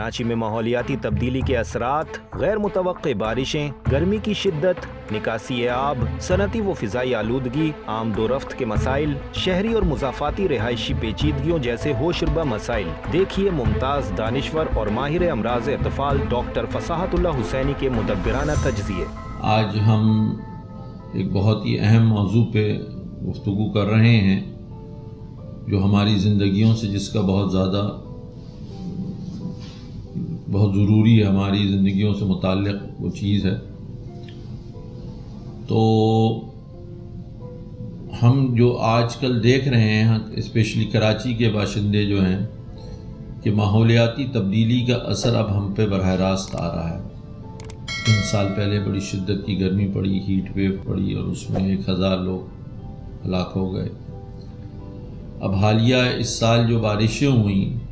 کراچی میں ماحولیاتی تبدیلی کے اثرات، غیر متوقع بارشیں، گرمی کی شدت، نکاسی آب، صنعتی و فضائی آلودگی، آمد و رفت کے مسائل، شہری اور مضافاتی رہائشی پیچیدگیوں جیسے ہوشربہ مسائل۔ دیکھیے ممتاز دانشور اور ماہر امراض اطفال ڈاکٹر فصاحت اللہ حسینی کے مدبرانہ تجزیے۔ آج ہم ایک بہت ہی اہم موضوع پہ گفتگو کر رہے ہیں جو ہماری زندگیوں سے، جس کا بہت ضروری ہے، ہماری زندگیوں سے متعلق وہ چیز ہے۔ تو ہم جو آج کل دیکھ رہے ہیں، اسپیشلی کراچی کے باشندے جو ہیں، کہ ماحولیاتی تبدیلی کا اثر اب ہم پہ براہ راست آ رہا ہے۔ 3 سال پہلے بڑی شدت کی گرمی پڑی، ہیٹ ویو پڑی، اور اس میں 1000 لوگ ہلاک ہو گئے۔ اب حالیہ اس سال جو بارشیں ہوئیں،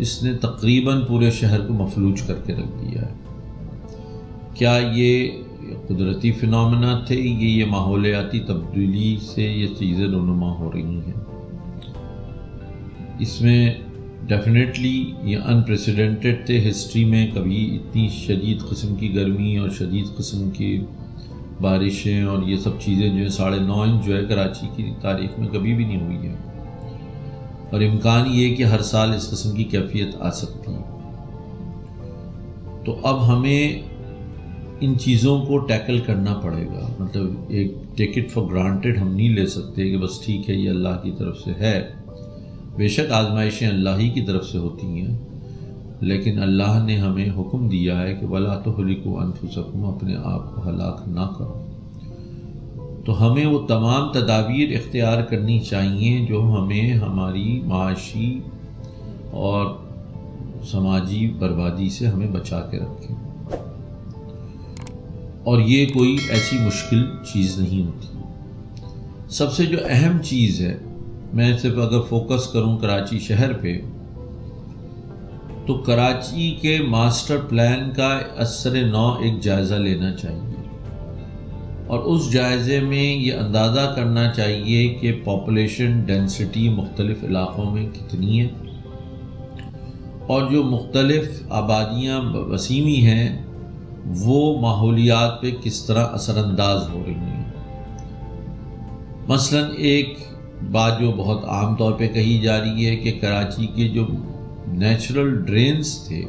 اس نے تقریباً پورے شہر کو مفلوج کر کے رکھ دیا ہے۔ کیا یہ قدرتی فنامنا تھے، یہ ماحولیاتی تبدیلی سے یہ چیزیں رونما ہو رہی ہیں؟ اس میں ڈیفینیٹلی یہ انپریسیڈنٹڈ تھے، ہسٹری میں کبھی اتنی شدید قسم کی گرمی اور شدید قسم کی بارشیں اور یہ سب چیزیں جو ہیں 9.5 انچ جو ہے کراچی کی تاریخ میں کبھی بھی نہیں ہوئی ہے، اور امکان یہ کہ ہر سال اس قسم کی کیفیت آ سکتی ہے۔ تو اب ہمیں ان چیزوں کو ٹیکل کرنا پڑے گا، مطلب ایک ٹیک اٹ فار گرانٹیڈ ہم نہیں لے سکتے کہ بس ٹھیک ہے یہ اللہ کی طرف سے ہے۔ بے شک آزمائشیں اللہ ہی کی طرف سے ہوتی ہیں، لیکن اللہ نے ہمیں حکم دیا ہے کہ وَلَا تُهْلِكُوا أَنفُسَكُمْ، اپنے آپ کو ہلاک نہ کرو۔ تو ہمیں وہ تمام تدابیر اختیار کرنی چاہیے جو ہمیں ہماری معاشی اور سماجی بربادی سے ہمیں بچا کے رکھیں، اور یہ کوئی ایسی مشکل چیز نہیں ہوتی۔ سب سے جو اہم چیز ہے، میں صرف اگر فوکس کروں کراچی شہر پہ، تو کراچی کے ماسٹر پلان کا اثر نو ایک جائزہ لینا چاہیے، اور اس جائزے میں یہ اندازہ کرنا چاہیے کہ پاپولیشن ڈینسٹی مختلف علاقوں میں کتنی ہے، اور جو مختلف آبادیاں وسیمی ہیں وہ ماحولیات پہ کس طرح اثر انداز ہو رہی ہیں۔ مثلا ایک بات جو بہت عام طور پہ کہی جا رہی ہے کہ کراچی کے جو نیچرل ڈرینز تھے،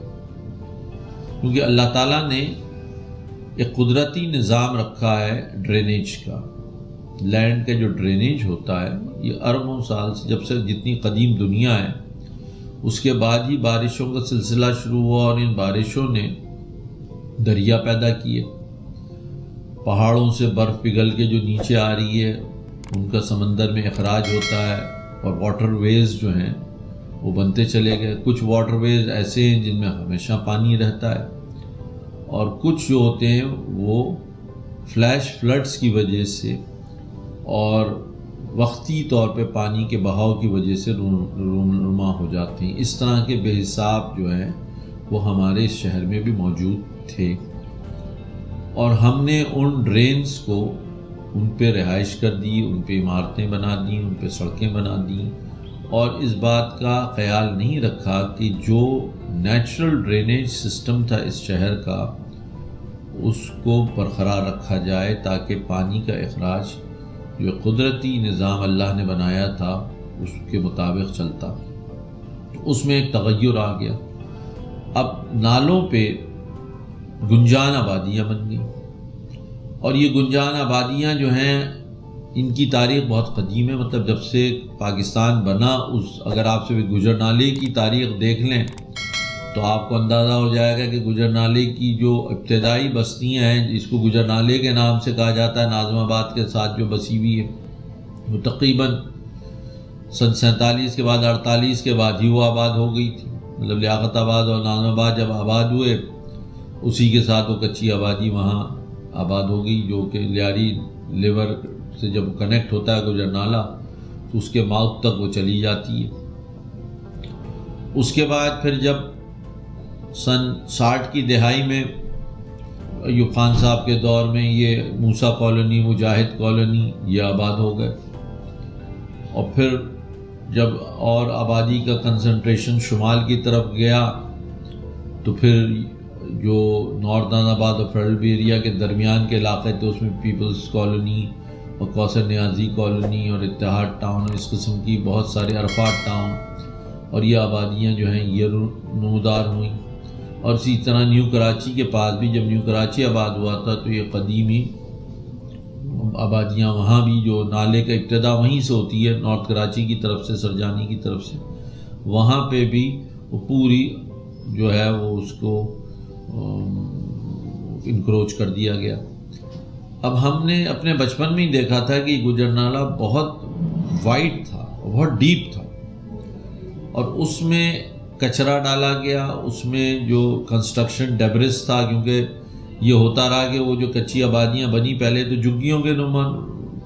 کیونکہ اللہ تعالیٰ نے ایک قدرتی نظام رکھا ہے ڈرینیج کا، لینڈ کا جو ڈرینیج ہوتا ہے یہ اربوں سال سے، جب سے جتنی قدیم دنیا ہے، اس کے بعد ہی بارشوں کا سلسلہ شروع ہوا، اور ان بارشوں نے دریا پیدا کیے، پہاڑوں سے برف پگھل کے جو نیچے آ رہی ہے ان کا سمندر میں اخراج ہوتا ہے، اور واٹر ویز جو ہیں وہ بنتے چلے گئے۔ کچھ واٹر ویز ایسے ہیں جن میں ہمیشہ پانی رہتا ہے، اور کچھ جو ہوتے ہیں وہ فلیش فلڈز کی وجہ سے اور وقتی طور پہ پانی کے بہاؤ کی وجہ سے رونما ہو جاتے ہیں۔ اس طرح کے بے حساب جو ہیں وہ ہمارے اس شہر میں بھی موجود تھے، اور ہم نے ان ڈرینز کو، ان پہ رہائش کر دی، ان پہ عمارتیں بنا دیں، ان پہ سڑکیں بنا دیں، اور اس بات کا خیال نہیں رکھا کہ جو نیچرل ڈرینیج سسٹم تھا اس شہر کا، اس کو برقرار رکھا جائے تاکہ پانی کا اخراج جو قدرتی نظام اللہ نے بنایا تھا اس کے مطابق چلتا۔ اس میں ایک تغیر آ گیا، اب نالوں پہ گنجان آبادیاں بن گئیں، اور یہ گنجان آبادیاں جو ہیں ان کی تاریخ بہت قدیم ہے، مطلب جب سے پاکستان بنا، اگر آپ سے گجر نالے کی تاریخ دیکھ لیں تو آپ کو اندازہ ہو جائے گا کہ گجر نالے کی جو ابتدائی بستیاں ہیں، جس کو گجر نالے کے نام سے کہا جاتا ہے، ناظم آباد کے ساتھ جو بسی ہوئی ہے، وہ تقریباً سن 47 کے بعد 48 کے بعد ہی وہ آباد ہو گئی تھی۔ مطلب لیاقت آباد اور ناظم آباد جب آباد ہوئے، اسی کے ساتھ وہ کچی آبادی وہاں آباد ہو گئی، جو کہ لیاری لیور سے جب کنیکٹ ہوتا ہے گجر نالہ تو اس کے ماؤتھ تک وہ چلی جاتی ہے۔ اس کے بعد پھر جب سن 60 کی دہائی میں ایوب خان صاحب کے دور میں یہ موسیٰ کالونی، مجاہد کالونی یہ آباد ہو گئے، اور پھر جب اور آبادی کا کنسنٹریشن شمال کی طرف گیا تو پھر جو ناردرن آباد اور فیڈرل ایریا کے درمیان کے علاقے تھے اس میں پیپلز کالونی اور کوثر نیازی کالونی اور اتحاد ٹاؤن اور اس قسم کی بہت سارے عرفات ٹاؤن اور یہ آبادیاں جو ہیں یہ نمودار ہوئیں. اور اسی طرح نیو کراچی کے پاس بھی جب نیو کراچی آباد ہوا تھا تو یہ قدیمی آبادیاں وہاں بھی جو نالے کا ابتدا وہیں سے ہوتی ہے نارتھ کراچی کی طرف سے سرجانی کی طرف سے وہاں پہ بھی وہ پوری جو ہے وہ اس کو انکروچ کر دیا گیا. اب ہم نے اپنے بچپن میں ہی دیکھا تھا کہ گجر نالہ بہت وائڈ تھا بہت ڈیپ تھا اور اس میں کچرا ڈالا گیا. اس میں جو کنسٹرکشن ڈیبرس تھا کیونکہ یہ ہوتا رہا کہ وہ جو کچی آبادیاں بنی پہلے تو جھگیوں کے نمان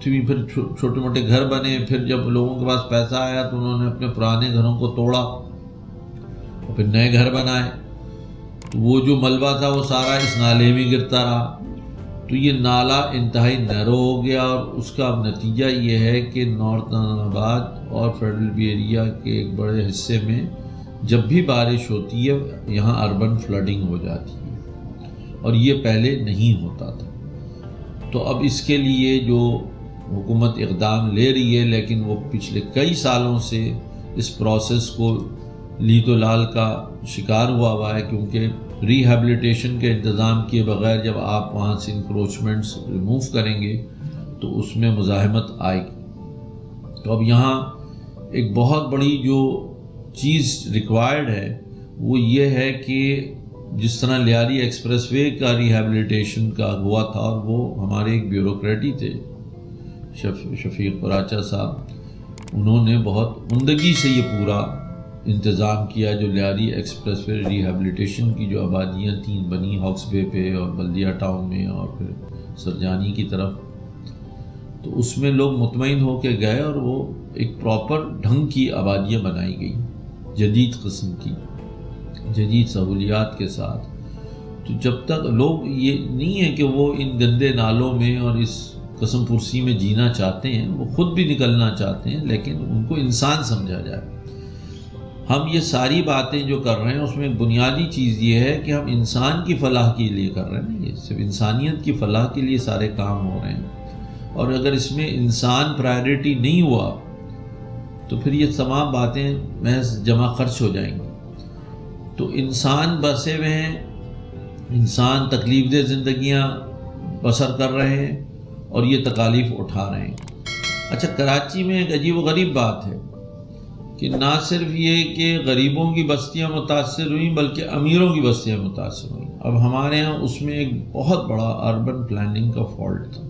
تھی پھر چھوٹے موٹے گھر بنے. پھر جب لوگوں کے پاس پیسہ آیا تو انہوں نے اپنے پرانے گھروں کو توڑا اور پھر نئے گھر بنائے. تو وہ جو ملبہ تھا وہ سارا اس نالے میں گرتا رہا. تو یہ نالہ انتہائی نیرو ہو گیا اور اس کا نتیجہ یہ ہے کہ ناردرن آباد اور فیڈرل ایریا کے ایک بڑے حصے میں جب بھی بارش ہوتی ہے یہاں اربن فلڈنگ ہو جاتی ہے اور یہ پہلے نہیں ہوتا تھا. تو اب اس کے لیے جو حکومت اقدام لے رہی ہے لیکن وہ پچھلے کئی سالوں سے اس پروسیس کو لیت و لال کا شکار ہوا ہے کیونکہ ریہیبلیٹیشن کے انتظام کیے بغیر جب آپ وہاں سے انکروچمنٹس ریموو کریں گے تو اس میں مزاحمت آئے گی. تو اب یہاں ایک بہت بڑی جو چیز ریکوائرڈ ہے وہ یہ ہے کہ جس طرح لیاری ایکسپریس وے کا ریہیبلیٹیشن کا ہوا تھا اور وہ ہمارے ایک بیوروکریٹ ہی تھے شفیق پراچا صاحب انہوں نے بہت عمدگی سے یہ پورا انتظام کیا جو لیاری ایکسپریس وے ریہیبلیٹیشن کی جو آبادیاں تین بنی ہاکس بے پہ اور بلدیہ ٹاؤن میں اور پھر سرجانی کی طرف. تو اس میں لوگ مطمئن ہو کے گئے اور وہ ایک پراپر ڈھنگ کی آبادیاں بنائی گئی جدید قسم کی جدید سہولیات کے ساتھ. تو جب تک لوگ یہ نہیں ہے کہ وہ ان گندے نالوں میں اور اس قسم پرسی میں جینا چاہتے ہیں وہ خود بھی نکلنا چاہتے ہیں لیکن ان کو انسان سمجھا جائے. ہم یہ ساری باتیں جو کر رہے ہیں اس میں بنیادی چیز یہ ہے کہ ہم انسان کی فلاح کے لیے کر رہے ہیں. یہ صرف انسانیت کی فلاح کے لیے سارے کام ہو رہے ہیں اور اگر اس میں انسان پرائرٹی نہیں ہوا تو پھر یہ تمام باتیں محض جمع خرچ ہو جائیں گی. تو انسان بسے ہوئے ہیں انسان تکلیف دہ زندگیاں بسر کر رہے ہیں اور یہ تکالیف اٹھا رہے ہیں. اچھا کراچی میں ایک عجیب و غریب بات ہے کہ نہ صرف یہ کہ غریبوں کی بستیاں متاثر ہوئیں بلکہ امیروں کی بستیاں متاثر ہوئیں. اب ہمارے ہاں اس میں ایک بہت بڑا اربن پلاننگ کا فالٹ تھا.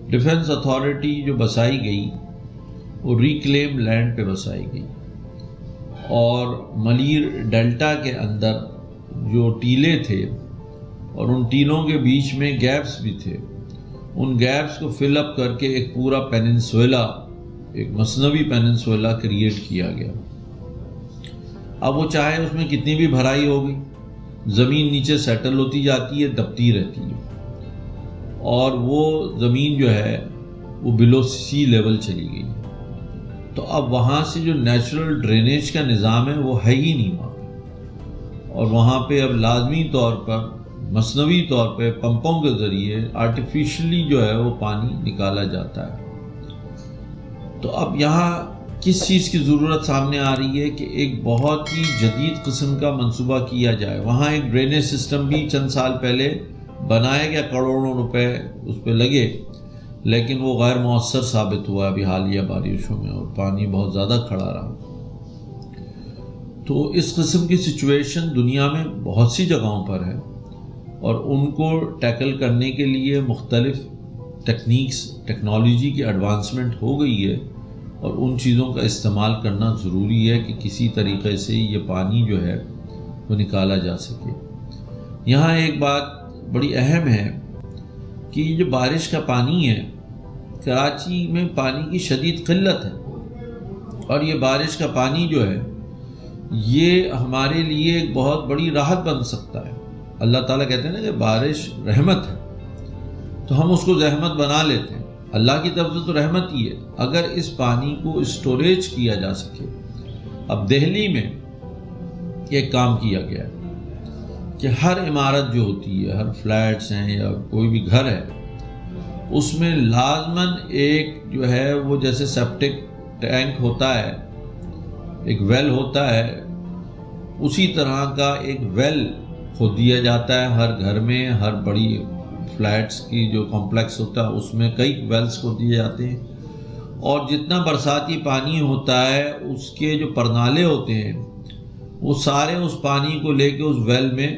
ڈیفنس اتھارٹی جو بسائی گئی وہ ریکلیم لینڈ پہ بسائی گئی اور ملیر ڈیلٹا کے اندر جو ٹیلے تھے اور ان ٹیلوں کے بیچ میں گیپس بھی تھے ان گیپس کو فل اپ کر کے ایک پورا پیننسویلا ایک مصنوعی پیننسویلا کریٹ کیا گیا. اب وہ چاہے اس میں کتنی بھی بھرائی ہو گئی زمین نیچے سیٹل ہوتی جاتی ہے دبتی رہتی ہے اور وہ زمین جو ہے وہ بلو سی لیول چلی گئی. تو اب وہاں سے جو نیچرل ڈرینیج کا نظام ہے وہ ہے ہی نہیں وہاں پہ اور وہاں پہ اب لازمی طور پر مصنوعی طور پہ پمپوں کے ذریعے آرٹیفیشلی جو ہے وہ پانی نکالا جاتا ہے. تو اب یہاں کس چیز کی ضرورت سامنے آ رہی ہے کہ ایک بہت ہی جدید قسم کا منصوبہ کیا جائے. وہاں ایک ڈرینیج سسٹم بھی چند سال پہلے بنایا گیا کروڑوں روپے اس پہ لگے لیکن وہ غیر مؤثر ثابت ہوا ابھی حالیہ بارشوں میں اور پانی بہت زیادہ کھڑا رہا. تو اس قسم کی سچویشن دنیا میں بہت سی جگہوں پر ہے اور ان کو ٹیکل کرنے کے لیے مختلف ٹیکنالوجی کی ایڈوانسمنٹ ہو گئی ہے اور ان چیزوں کا استعمال کرنا ضروری ہے کہ کسی طریقے سے یہ پانی جو ہے وہ نکالا جا سکے. یہاں ایک بات بڑی اہم ہے کہ یہ جو بارش کا پانی ہے کراچی میں پانی کی شدید قلت ہے اور یہ بارش کا پانی جو ہے یہ ہمارے لیے ایک بہت بڑی راحت بن سکتا ہے. اللہ تعالیٰ کہتے ہیں نا کہ بارش رحمت ہے تو ہم اس کو زحمت بنا لیتے ہیں. اللہ کی طرف سے تو رحمت ہی ہے اگر اس پانی کو اسٹوریج کیا جا سکے. اب دہلی میں ایک کام کیا گیا ہے کہ ہر عمارت جو ہوتی ہے، ہر فلیٹس ہیں یا کوئی بھی گھر ہے، اس میں لازماً ایک جو ہے وہ جیسے سیپٹک ٹینک ہوتا ہے، ایک ویل ہوتا ہے، اسی طرح کا ایک ویل کھود دیا جاتا ہے ہر گھر میں. ہر بڑی فلیٹس کی جو کمپلیکس ہوتا ہے اس میں کئی ویلز کھود دیے جاتے ہیں، اور جتنا برساتی پانی ہوتا ہے اس کے جو پرنالے ہوتے ہیں وہ سارے اس پانی کو لے کے اس ویل میں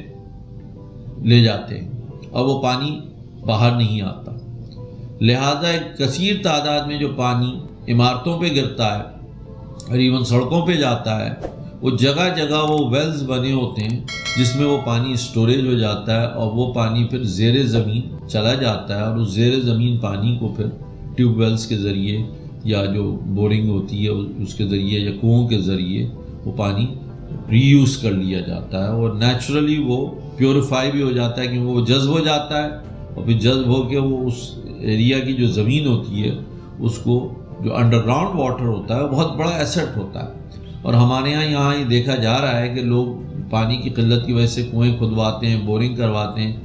لے جاتے ہیں، اور وہ پانی باہر نہیں آتا. لہذا ایک کثیر تعداد میں جو پانی عمارتوں پہ گرتا ہے اور ایون سڑکوں پہ جاتا ہے، وہ جگہ جگہ وہ ویلز بنے ہوتے ہیں جس میں وہ پانی اسٹوریج ہو جاتا ہے، اور وہ پانی پھر زیر زمین چلا جاتا ہے، اور اس زیر زمین پانی کو پھر ٹیوب ویلز کے ذریعے یا جو بورنگ ہوتی ہے اس کے ذریعے یا کنوؤں کے ذریعے وہ پانی ری یوز کر لیا جاتا ہے، اور نیچرلی وہ پیوریفائی بھی ہو جاتا ہے کیونکہ وہ جذب ہو جاتا ہے، اور پھر جذب ہو کے وہ اس ایریا کی جو زمین ہوتی ہے اس کو جو انڈر گراؤنڈ واٹر ہوتا ہے وہ بہت بڑا ایسٹ ہوتا ہے. اور ہمارے یہاں یہ دیکھا جا رہا ہے کہ لوگ پانی کی قلت کی وجہ سے کنویں کھدواتے ہیں، بورنگ کرواتے ہیں،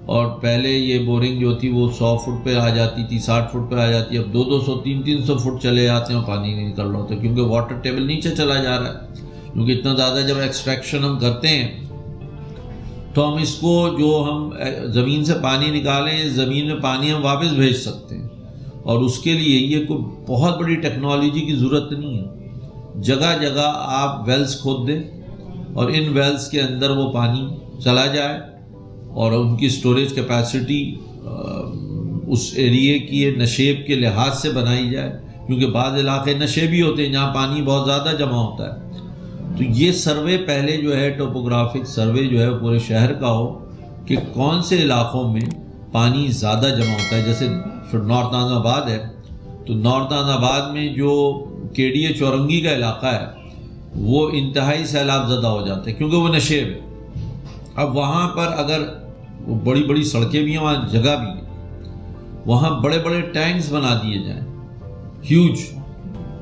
اور پہلے یہ بورنگ جو تھی وہ 100 فٹ پہ آ جاتی تھی، 60 فٹ پہ آ جاتی ہے، اب 200 300 فٹ چلے جاتے ہیں اور پانی نہیں نکل رہا ہوتا کیونکہ واٹر ٹیبل نیچے چلا جا رہا ہے. کیونکہ اتنا زیادہ جب ایکسٹریکشن ہم کرتے ہیں تو ہم اس کو جو ہم زمین سے پانی نکالیں، زمین میں پانی ہم واپس بھیج سکتے ہیں، اور اس کے لیے یہ کوئی بہت بڑی ٹیکنالوجی کی ضرورت نہیں ہے. جگہ جگہ آپ ویلز کھود دیں اور ان ویلز کے اندر وہ پانی چلا جائے، اور ان کی سٹوریج کیپیسٹی اس ایریے کی نشیب کے لحاظ سے بنائی جائے، کیونکہ بعض علاقے نشیبی ہوتے ہیں جہاں پانی بہت زیادہ جمع ہوتا ہے. تو یہ سروے پہلے جو ہے ٹوپوگرافک سروے جو ہے پورے شہر کا ہو کہ کون سے علاقوں میں پانی زیادہ جمع ہوتا ہے. جیسے نارتھ ناظم آباد ہے تو نارتھ ناظم آباد میں جو کے ڈی اے چورنگی کا علاقہ ہے وہ انتہائی سیلاب زدہ ہو جاتا ہے کیونکہ وہ نشیب ہے. اب وہاں پر اگر بڑی بڑی سڑکیں بھی ہیں، وہاں جگہ بھی ہے، وہاں بڑے بڑے ٹینکس بنا دیے جائیں ہیوج،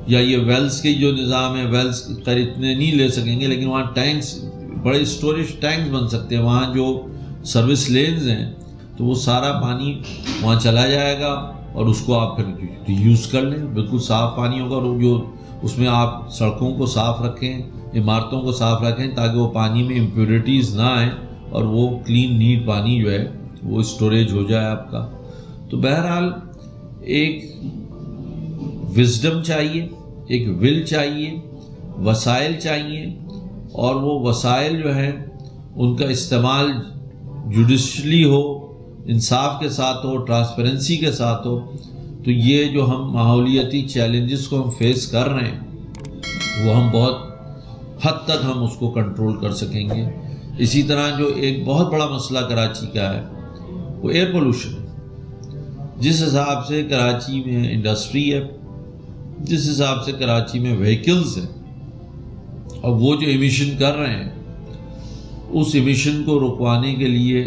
یا یہ ویلز کے جو نظام ہے ویلز خیر اتنے نہیں لے سکیں گے لیکن وہاں ٹینکس، بڑے اسٹوریج ٹینکس بن سکتے ہیں. وہاں جو سروس لینز ہیں تو وہ سارا پانی وہاں چلا جائے گا اور اس کو آپ پھر یوز کر لیں، بالکل صاف پانی ہوگا. اور جو اس میں آپ سڑکوں کو صاف رکھیں، عمارتوں کو صاف رکھیں تاکہ وہ پانی میں امپیورٹیز نہ آئیں اور وہ کلین نیٹ پانی جو ہے وہ اسٹوریج ہو جائے آپ کا. تو بہرحال ایک وزڈم چاہیے، ایک ول چاہیے، وسائل چاہیے، اور وہ وسائل جو ہیں ان کا استعمال جوڈیشلی ہو، انصاف کے ساتھ ہو، ٹرانسپیرنسی کے ساتھ ہو. تو یہ جو ہم ماحولیاتی چیلنجز کو ہم فیس کر رہے ہیں وہ ہم بہت حد تک ہم اس کو کنٹرول کر سکیں گے. اسی طرح جو ایک بہت بڑا مسئلہ کراچی کا ہے وہ ایئر پولوشن ہے. جس حساب سے کراچی میں انڈسٹری ہے، جس حساب سے کراچی میں وہیکلز ہیں، اور وہ جو ایمیشن کر رہے ہیں اس ایمیشن کو رکوانے کے لیے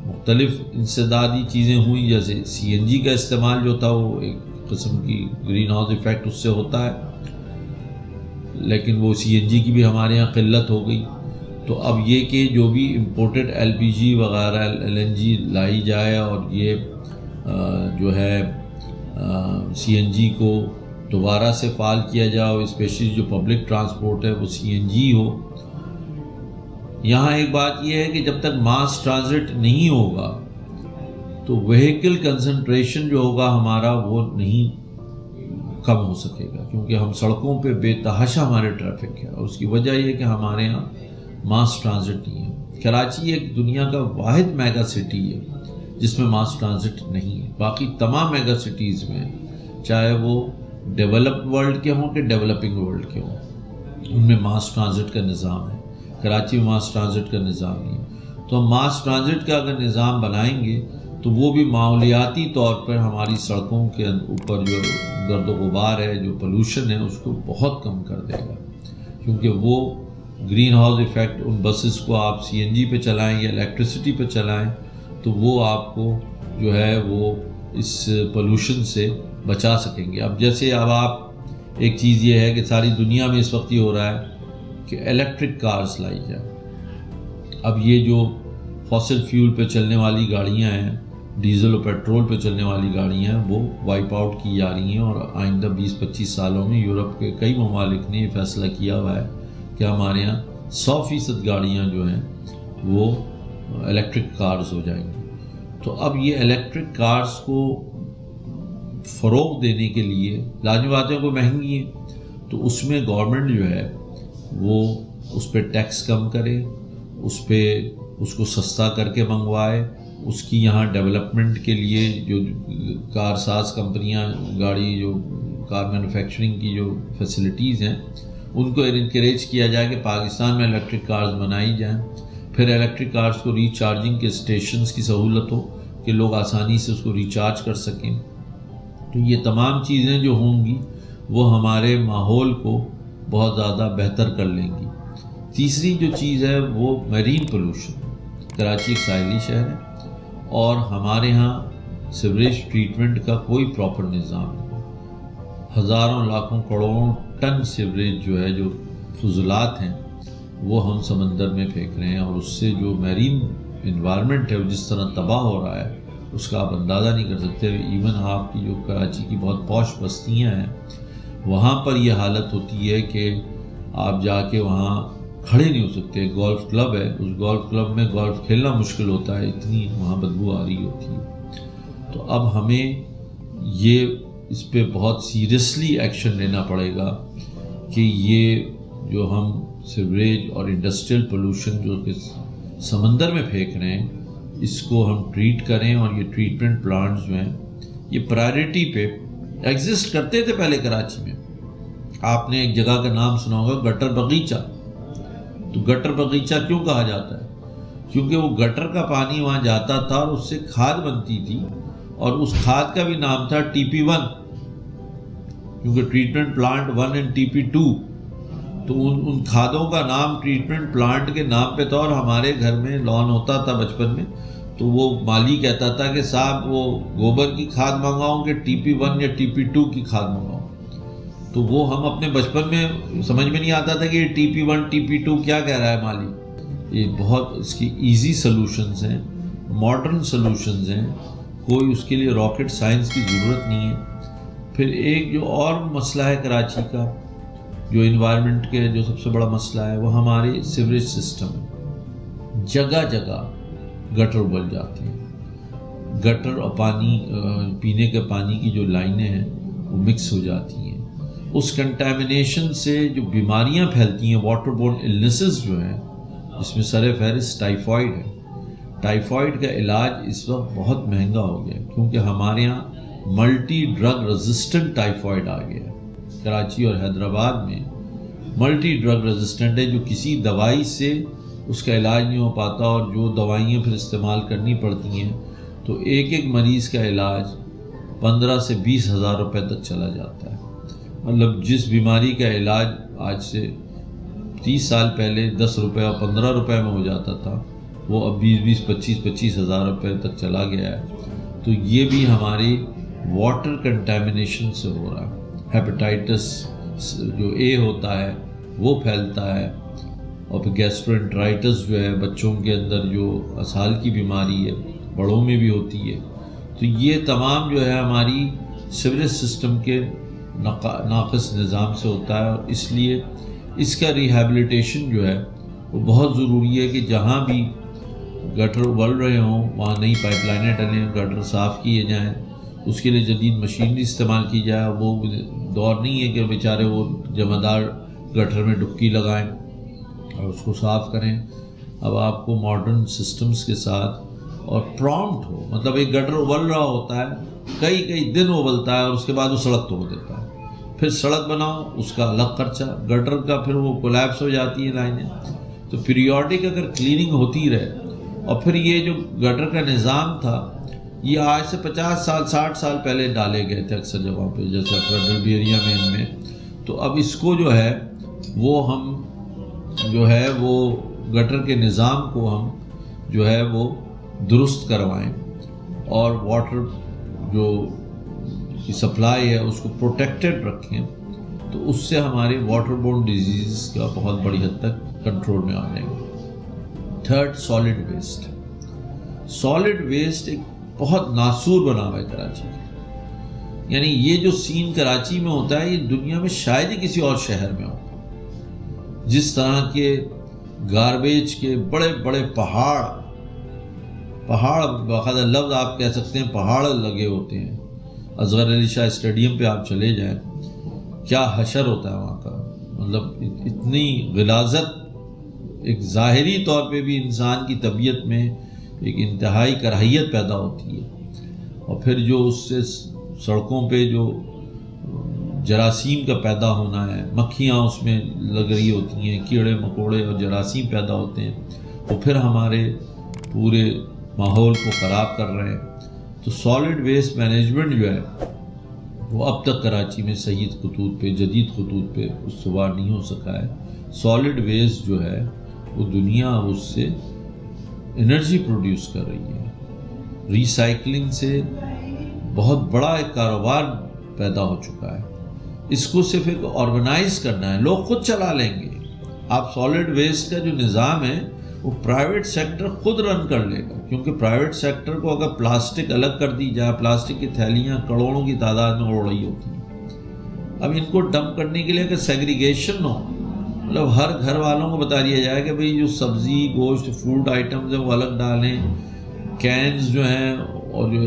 مختلف انسدادی چیزیں ہوئیں. جیسے سی این جی کا استعمال جو تھا وہ ایک قسم کی گرین ہاؤس ایفیکٹ اس سے ہوتا ہے، لیکن وہ سی این جی کی بھی ہمارے یہاں قلت ہو گئی. تو اب یہ کہ جو بھی امپورٹڈ ایل پی جی وغیرہ ایل این جی لائی جائے اور یہ جو ہے سی این جی کو دوبارہ سے فعال کیا جائے، اور اسپیشلی جو پبلک ٹرانسپورٹ ہے وہ سی این جی ہو. یہاں ایک بات یہ ہے کہ جب تک ماس ٹرانزٹ نہیں ہوگا تو وہیکل کنسنٹریشن جو ہوگا ہمارا وہ نہیں کم ہو سکے گا، کیونکہ ہم سڑکوں پہ بے تحاشا ہمارے ٹریفک ہے، اور اس کی وجہ یہ کہ ہمارے یہاں ماس ٹرانزٹ نہیں ہے. کراچی ایک دنیا کا واحد میگا سٹی ہے جس میں ماس ٹرانزٹ نہیں ہے. باقی تمام میگا سٹیز میں چاہے وہ ڈیولپڈ ورلڈ کے ہوں کہ ڈیولپنگ ورلڈ کے ہوں ان میں ماس ٹرانزٹ کا نظام ہے. کراچی میں ماس ٹرانزٹ کا نظام نہیں ہے. تو ہم ماس ٹرانزٹ کا اگر نظام بنائیں گے تو وہ بھی ماحولیاتی طور پر ہماری سڑکوں کے اوپر جو گرد و غبار ہے، جو پولوشن ہے، اس کو بہت کم کر دے گا. کیونکہ وہ گرین ہاؤس ایفیکٹ، ان بسز کو آپ سی این جی پہ چلائیں یا الیکٹریسٹی پہ چلائیں تو وہ آپ کو جو ہے وہ اس پولوشن سے بچا سکیں گے. اب جیسے اب آپ ایک چیز یہ ہے کہ ساری دنیا میں اس وقت یہ ہو رہا ہے کہ الیکٹرک کارز لائی جائے. اب یہ جو فاسل فیول پہ چلنے والی گاڑیاں ہیں، ڈیزل اور پیٹرول پہ چلنے والی گاڑیاں ہیں، وہ وائپ آؤٹ کی جا رہی ہیں، اور آئندہ 20-25 سالوں میں یورپ کے کئی ممالک نے یہ فیصلہ کیا ہوا ہے کہ ہمارے یہاں 100% گاڑیاں جو ہیں وہ الیکٹرک کارز ہو جائیں گی۔ تو اب یہ الیکٹرک کارز کو فروغ دینے کے لیے لازمی بات ہے، کوئی مہنگی ہیں تو اس میں گورنمنٹ جو ہے وہ اس پہ ٹیکس کم کرے، اس کو سستا کر کے منگوائے، اس کی یہاں ڈیولپمنٹ کے لیے جو کار ساز کمپنیاں، گاڑی جو کار مینوفیکچرنگ کی جو فیسلٹیز ہیں ان کو انکریج کیا جائے کہ پاکستان میں الیکٹرک کارز بنائی جائیں، پھر الیکٹرک کارز کو ریچارجنگ کے اسٹیشنز کی سہولت ہو کہ لوگ آسانی سے اس کو ریچارج کر سکیں۔ تو یہ تمام چیزیں جو ہوں گی وہ ہمارے ماحول کو بہت زیادہ بہتر کر لیں گی۔ تیسری جو چیز ہے وہ میرین پولوشن۔ کراچی ایک ساحلی شہر ہے اور ہمارے ہاں سیوریج ٹریٹمنٹ کا کوئی پراپر نظام نہیں۔ ہزاروں لاکھوں کروڑوں ٹن سیوریج جو ہے، جو فضلات ہیں، وہ ہم سمندر میں پھینک رہے ہیں، اور اس سے جو میرین انوائرمنٹ ہے وہ جس طرح تباہ ہو رہا ہے اس کا آپ اندازہ نہیں کر سکتے۔ ایون آپ کی جو کراچی کی بہت پوش بستیاں ہیں وہاں پر یہ حالت ہوتی ہے کہ آپ جا کے وہاں کھڑے نہیں ہو سکتے۔ گولف کلب ہے، اس گولف کلب میں گولف کھیلنا مشکل ہوتا ہے، اتنی وہاں بدبو آ رہی ہوتی ہے۔ تو اب ہمیں یہ اس پہ بہت سیریسلی ایکشن لینا پڑے گا کہ یہ جو ہم سیوریج اور انڈسٹریل پولوشن جو کہ سمندر میں پھینک رہے ہیں اس کو ہم ٹریٹ کریں، اور یہ ٹریٹمنٹ پلانٹس جو ہیں یہ پرائرٹی پہ ایگزسٹ کرتے تھے پہلے کراچی میں۔ آپ نے ایک جگہ کا نام سنا ہوگا گٹر باغیچہ۔ تو گٹر باغیچہ کیوں کہا جاتا ہے؟ کیونکہ وہ گٹر کا پانی وہاں جاتا تھا اور اس سے کھاد بنتی تھی، اور اس کھاد کا بھی نام تھا TP1، کیونکہ ٹریٹمنٹ پلانٹ 1 اینڈ TP2۔ تو ان کھادوں کا نام ٹریٹمنٹ پلانٹ کے نام پہ تھا، اور ہمارے گھر میں لان ہوتا تھا بچپن میں تو وہ مالی کہتا تھا کہ صاحب وہ گوبر کی کھاد منگاؤں کہ TP1 یا TP2 کی کھاد منگاؤں۔ تو وہ ہم اپنے بچپن میں سمجھ میں نہیں آتا تھا کہ یہ TP1 TP2 کیا کہہ رہا ہے مالی۔ یہ بہت اس کی ایزی سلوشنز ہیں، ماڈرن سلوشنز ہیں، کوئی اس کے لیے راکٹ سائنس کی ضرورت نہیں ہے۔ پھر ایک جو اور مسئلہ ہے کراچی کا، جو انوائرمنٹ کے جو سب سے بڑا مسئلہ ہے، وہ ہماری سیوریج سسٹم ہے۔ جگہ جگہ گٹر ابل جاتے ہیں، گٹر اور پانی پینے کے پانی کی جو لائنیں ہیں وہ مکس ہو جاتی ہیں۔ اس کنٹامینیشن سے جو بیماریاں پھیلتی ہیں، واٹر بورن النیسز جو ہیں، جس میں سر فہرست ٹائیفائڈ ہے۔ ٹائیفائڈ کا علاج اس وقت بہت مہنگا ہو گیا کیونکہ ہمارے یہاں ملٹی ڈرگ ریزسٹنٹ ٹائیفائڈ آ گیا ہے۔ کراچی اور حیدرآباد میں ملٹی ڈرگ ریزسٹنٹ ہے، جو کسی دوائی سے اس کا علاج نہیں ہو پاتا، اور جو دوائیاں پھر استعمال کرنی پڑتی ہیں تو ایک مریض کا علاج 15 سے 20 ہزار روپے تک چلا جاتا ہے۔ مطلب جس بیماری کا علاج آج سے 30 سال پہلے 10 روپے اور 15 روپے میں ہو جاتا تھا، وہ اب 20-25 ہزار روپے تک چلا گیا ہے۔ تو یہ بھی ہماری واٹر کنٹامینیشن سے ہو رہا ہے۔ ہیپیٹائٹس جو اے ہوتا ہے وہ پھیلتا ہے، اور پھر گیسٹرونٹرائٹس جو ہے بچوں کے اندر جو اسہال کی بیماری ہے، بڑوں میں بھی ہوتی ہے۔ تو یہ تمام جو ہے ہماری سیوریج سسٹم کے ناقص نظام سے ہوتا ہے، اور اس لیے اس کا ریہیبلیٹیشن جو ہے وہ بہت ضروری ہے کہ جہاں بھی گٹر ابل رہے ہوں وہاں نئی پائپ لائنیں ڈلیں، گٹر صاف کیے جائیں، اس کے لیے جدید مشینری استعمال کی جائے۔ وہ دور نہیں ہے کہ بیچارے وہ جمعدار گٹر میں ڈبکی لگائیں اور اس کو صاف کریں۔ اب آپ کو ماڈرن سسٹمز کے ساتھ اور پرامپٹ ہو، مطلب ایک گٹر ابل رہا ہوتا ہے، کئی دن ابلتا ہے، اور اس کے بعد وہ سڑک توڑ دیتا ہے۔ پھر سڑک بناؤ، اس کا الگ خرچہ، گٹر کا پھر وہ کولیپس ہو جاتی ہیں لائنیں۔ تو پیریوڈک اگر کلیننگ ہوتی رہے، اور پھر یہ جو گٹر کا نظام تھا یہ آج سے 50 سال 60 سال پہلے ڈالے گئے تھے اکثر جگہوں پہ، جیسے فیڈرل ایریا میں ان میں۔ تو اب اس کو جو ہے وہ ہم جو ہے وہ گٹر کے نظام کو ہم جو ہے وہ درست کروائیں، اور واٹر جو کی سپلائی ہے اس کو پروٹیکٹڈ رکھیں، تو اس سے ہمارے واٹر بورن ڈیزیز کا بہت بڑی حد تک کنٹرول میں آ جائیں گے۔ Third, solid waste. Solid waste ایک بہت ناسور بنا ہوا ہے کراچی کا. یعنی یہ جو سین کراچی میں ہوتا ہے یہ دنیا میں شاید ہی کسی اور شہر میں ہوتا. جس طرح کے گاربیج کے بڑے بڑے پہاڑ باقاعدہ لفظ آپ کہہ سکتے ہیں پہاڑ لگے ہوتے ہیں. اصغر علی شاہ اسٹیڈیم پہ آپ چلے جائیں, کیا حشر ہوتا ہے وہاں کا, مطلب اتنی غلاظت ایک ظاہری طور پہ بھی انسان کی طبیعت میں ایک انتہائی کراہیت پیدا ہوتی ہے. اور پھر جو اس سے سڑکوں پہ جو جراثیم کا پیدا ہونا ہے, مکھیاں اس میں لگ رہی ہوتی ہیں, کیڑے مکوڑے اور جراثیم پیدا ہوتے ہیں, وہ پھر ہمارے پورے ماحول کو خراب کر رہے ہیں. تو سالڈ ویسٹ مینجمنٹ جو ہے وہ اب تک کراچی میں صحیح خطوط پہ, جدید خطوط پہ استوار نہیں ہو سکا ہے. سالڈ ویسٹ جو ہے وہ دنیا اس سے انرجی پروڈیوس کر رہی ہے. ریسائکلنگ سے بہت بڑا ایک کاروبار پیدا ہو چکا ہے. اس کو صرف ایک آرگنائز کرنا ہے, لوگ خود چلا لیں گے. آپ سالڈ ویسٹ کا جو نظام ہے وہ پرائیویٹ سیکٹر خود رن کر لے گا, کیونکہ پرائیویٹ سیکٹر کو اگر پلاسٹک الگ کر دی جائے, پلاسٹک کی تھیلیاں کروڑوں کی تعداد میں اڑ رہی ہوتی ہیں. اب ان کو ڈمپ کرنے کے لیے اگر سیگریگیشن ہو, مطلب ہر گھر والوں کو بتا دیا جائے کہ بھئی جو سبزی گوشت فوڈ آئٹمز ہیں وہ الگ ڈالیں, کینز جو ہیں اور جو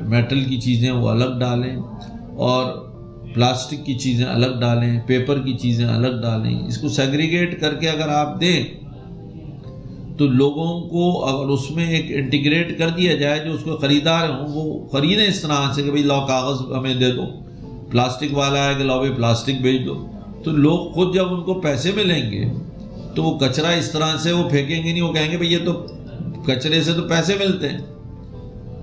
میٹل کی چیزیں وہ الگ ڈالیں, اور پلاسٹک کی چیزیں الگ ڈالیں, پیپر کی چیزیں الگ ڈالیں. اس کو سیگریگیٹ کر کے اگر آپ دیں تو لوگوں کو اگر اس میں ایک انٹیگریٹ کر دیا جائے, جو اس کو خریدار ہوں وہ خریدیں اس طرح سے کہ بھئی لاؤ کاغذ ہمیں دے دو, پلاسٹک والا ہے کہ لاؤ بھئی پلاسٹک بھیج دو. تو لوگ خود جب ان کو پیسے ملیں گے تو وہ کچرا اس طرح سے وہ پھینکیں گے نہیں, وہ کہیں گے بھئی یہ تو کچرے سے تو پیسے ملتے ہیں.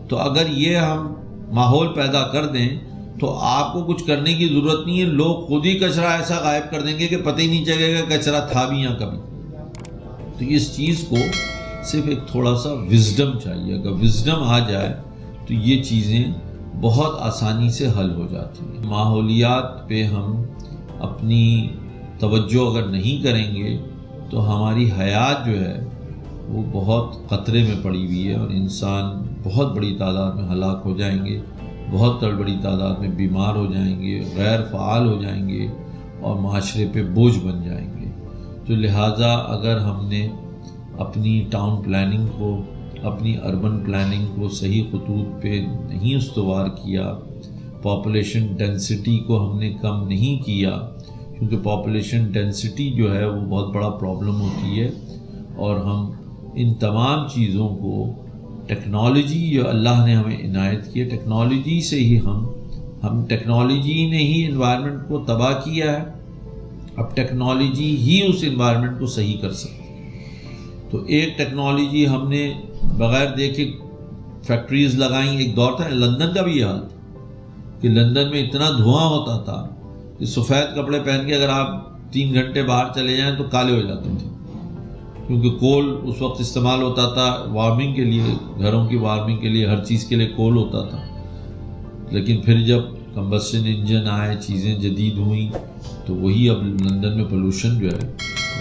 تو اگر یہ ہم ماحول پیدا کر دیں تو آپ کو کچھ کرنے کی ضرورت نہیں ہے, لوگ خود ہی کچرا ایسا غائب کر دیں گے کہ پتہ ہی نہیں چلے گا کچرا تھا بھی یہاں کبھی. تو اس چیز کو صرف ایک تھوڑا سا وزڈم چاہیے. اگر وزڈم آ جائے تو یہ چیزیں بہت آسانی سے حل ہو جاتی ہیں. ماحولیات پہ ہم اپنی توجہ اگر نہیں کریں گے تو ہماری حیات جو ہے وہ بہت خطرے میں پڑی ہوئی ہے, اور انسان بہت بڑی تعداد میں ہلاک ہو جائیں گے, بہت بڑی تعداد میں بیمار ہو جائیں گے, غیر فعال ہو جائیں گے, اور معاشرے پہ بوجھ بن جائیں گے. تو لہٰذا اگر ہم نے اپنی ٹاؤن پلاننگ کو, اپنی اربن پلاننگ کو صحیح خطوط پہ نہیں استوار کیا, پاپولیشن ڈینسٹی کو ہم نے کم نہیں کیا, کیونکہ پاپولیشن ڈینسٹی جو ہے وہ بہت بڑا پرابلم ہوتی ہے. اور ہم ان تمام چیزوں کو ٹیکنالوجی جو اللہ نے ہمیں عنایت کی ہے, ٹیکنالوجی سے ہی ہم ٹیکنالوجی نے ہی انوائرمنٹ کو تباہ کیا ہے. اب ٹیکنالوجی ہی اس انوائرمنٹ کو صحیح کر سکتی. تو ایک ٹیکنالوجی ہم نے بغیر دیکھے فیکٹریز لگائیں. ایک دور تھا لندن کا بھی یہ حال تھا کہ لندن میں اتنا دھواں ہوتا تھا کہ سفید کپڑے پہن کے اگر آپ 3 گھنٹے باہر چلے جائیں تو کالے ہو جاتے تھے, کیونکہ کول اس وقت استعمال ہوتا تھا وارمنگ کے لیے, گھروں کی وارمنگ کے لیے, ہر چیز کے لیے کول ہوتا تھا. لیکن پھر جب کمبسشن انجن آئے, چیزیں جدید ہوئیں, تو وہی اب لندن میں پولوشن جو ہے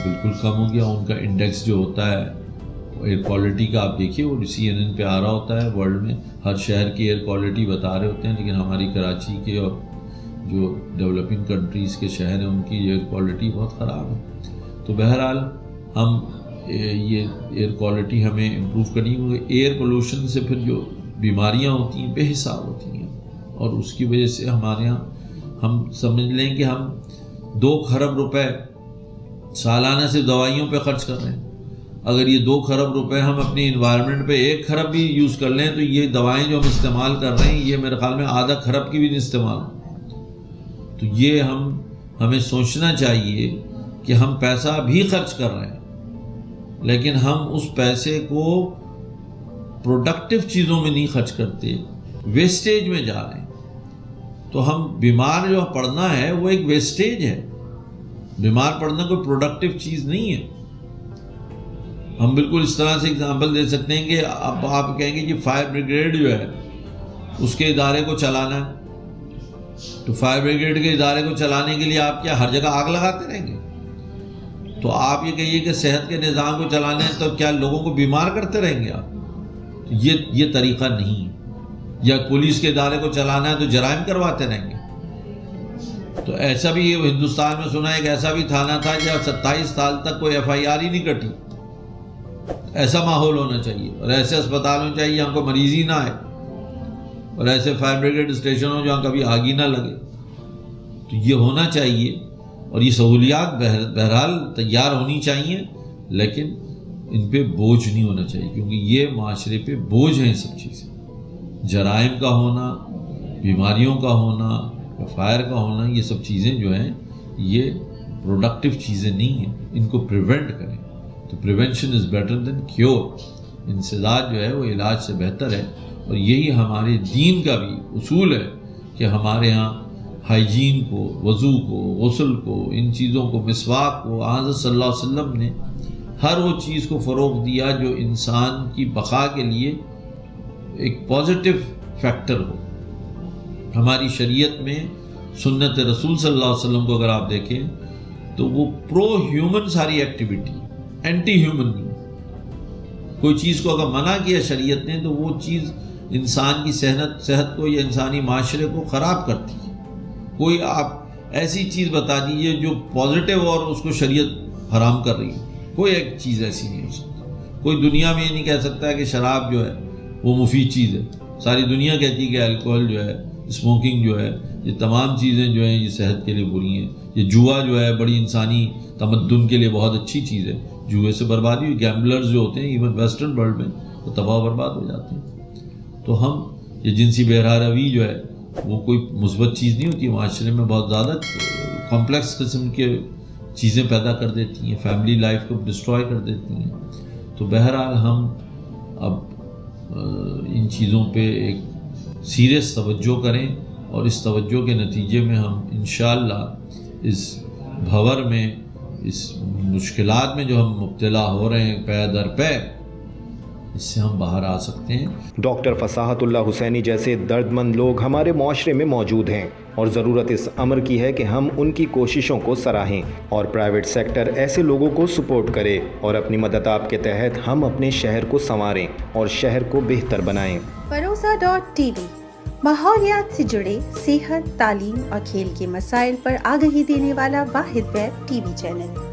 بالکل کم ہو گیا. ان کا انڈیکس جو ہوتا ہے ایئر کوالٹی کا, آپ دیکھیے وہ CNN پہ آ رہا ہوتا ہے, ورلڈ میں ہر شہر کی ایئر کوالٹی بتا رہے ہوتے ہیں, لیکن ہماری کراچی کے اور جو ڈیولپنگ کنٹریز کے شہر ہیں ان کی ایئر کوالٹی بہت خراب ہے. تو بہرحال ہم یہ ایئر کوالٹی ہمیں امپروو کرنی ہوگی. ایئر پولوشن سے پھر جو بیماریاں ہوتی ہیں بے حساب ہوتی ہیں, اور اس کی وجہ سے ہمارے یہاں ہم سمجھ لیں کہ ہم 2 کھرب روپے سالانہ سے دوائیوں پہ خرچ کر رہے ہیں. اگر یہ 2 کھرب روپے ہم اپنی انوائرمنٹ پہ 1 کھرب بھی یوز کر لیں تو یہ دوائیں جو ہم استعمال کر رہے ہیں یہ میرے خیال میں آدھا کھرب کی بھی نہیں استعمال. تو یہ ہمیں سوچنا چاہیے کہ ہم پیسہ بھی خرچ کر رہے ہیں لیکن ہم اس پیسے کو پروڈکٹیو چیزوں میں نہیں خرچ کرتے, ویسٹیج میں جا رہے ہیں. تو ہم بیمار جو پڑنا ہے وہ ایک ویسٹیج ہے, بیمار پڑنا کوئی پروڈکٹیو چیز نہیں ہے. ہم بالکل اس طرح سے اگزامپل دے سکتے ہیں کہ اب آپ کہیں گے کہ فائر بریگیڈ جو ہے اس کے ادارے کو چلانا ہے, تو فائر بریگیڈ کے ادارے کو چلانے کے لیے آپ کیا ہر جگہ آگ لگاتے رہیں گے؟ تو آپ یہ کہیے کہ صحت کے نظام کو چلانے ہیں تو کیا لوگوں کو بیمار کرتے رہیں گے آپ؟ تو یہ طریقہ نہیں ہے. یا پولیس کے ادارے کو چلانا ہے تو جرائم کرواتے رہیں گے. تو ایسا بھی ہندوستان میں سنا ہے کہ ایسا بھی تھانہ تھا جہاں 27 سال تک کوئی FIR ہی نہیں کٹی. ایسا ماحول ہونا چاہیے اور ایسے اسپتال ہونے چاہیے جہاں کو مریض ہی نہ آئے اور ایسے فائر بریگیڈ اسٹیشن ہو جہاں کبھی آگ ہی نہ لگے. تو یہ ہونا چاہیے اور یہ سہولیات بہرحال تیار ہونی چاہیے, لیکن ان پہ بوجھ نہیں ہونا چاہیے کیونکہ یہ معاشرے پہ بوجھ ہیں. یہ سب چیزیں جرائم کا ہونا, بیماریوں کا ہونا, فائر کا ہونا, یہ سب چیزیں جو ہیں یہ پروڈکٹیو چیزیں نہیں ہیں. ان کو پریونٹ کریں تو prevention is better than cure. انسداد جو ہے وہ علاج سے بہتر ہے اور یہی ہمارے دین کا بھی اصول ہے کہ ہمارے ہاں ہائیجین کو, وضو کو, غسل کو, ان چیزوں کو, مسواک کو, حضرت صلی اللہ علیہ وسلم نے ہر وہ چیز کو فروغ دیا جو انسان کی بقا کے لیے ایک پازیٹیو فیکٹر ہو. ہماری شریعت میں سنت رسول صلی اللہ علیہ وسلم کو اگر آپ دیکھیں تو وہ پرو ہیومن ساری ایکٹیویٹی, اینٹی ہیومن نہیں. کوئی چیز کو اگر منع کیا شریعت نے تو وہ چیز انسان کی صحت کو یا انسانی معاشرے کو خراب کرتی ہے. کوئی آپ ایسی چیز بتا دیجیے جو پازیٹیو اور اس کو شریعت حرام کر رہی ہے, کوئی ایک چیز ایسی نہیں ہو سکتی. کوئی دنیا میں یہ نہیں کہہ سکتا ہے کہ شراب جو ہے وہ مفید چیز ہے. ساری دنیا کہتی ہے کہ الکوہل جو ہے, اسموکنگ جو ہے, یہ تمام چیزیں جو ہیں یہ صحت کے لیے بری ہیں. یہ جوا جو ہے بڑی انسانی تمدن کے لیے بہت اچھی چیز ہے. جوئے سے بربادی ہوئی, گیمبلرز جو ہوتے ہیں ایون ویسٹرن ورلڈ میں وہ تباہ و برباد ہو جاتے ہیں. تو ہم یہ جنسی بہرا روی جو ہے وہ کوئی مثبت چیز نہیں ہوتی. معاشرے میں بہت زیادہ کمپلیکس قسم کے چیزیں پیدا کر دیتی ہیں, فیملی لائف کو ڈسٹروائے کر دیتی ہیں. تو بہرحال ہم اب ان چیزوں پہ ایک سیریس توجہ کریں اور اس توجہ کے نتیجے میں ہم انشاءاللہ اس بھور میں, اس مشکلات میں جو ہم مبتلا ہو رہے ہیں پے در پے, اس سے ہم باہر آ سکتے ہیں. ڈاکٹر فصاحت اللہ حسینی جیسے درد مند لوگ ہمارے معاشرے میں موجود ہیں اور ضرورت اس امر کی ہے کہ ہم ان کی کوششوں کو سراہیں اور پرائیویٹ سیکٹر ایسے لوگوں کو سپورٹ کرے اور اپنی مدد آپ کے تحت ہم اپنے شہر کو سنواریں اور شہر کو بہتر بنائیں. فروزہ.tv ماحولیات سے جڑے صحت, تعلیم اور کھیل کے مسائل پر آگہی دینے والا واحد ویب ٹی وی چینل.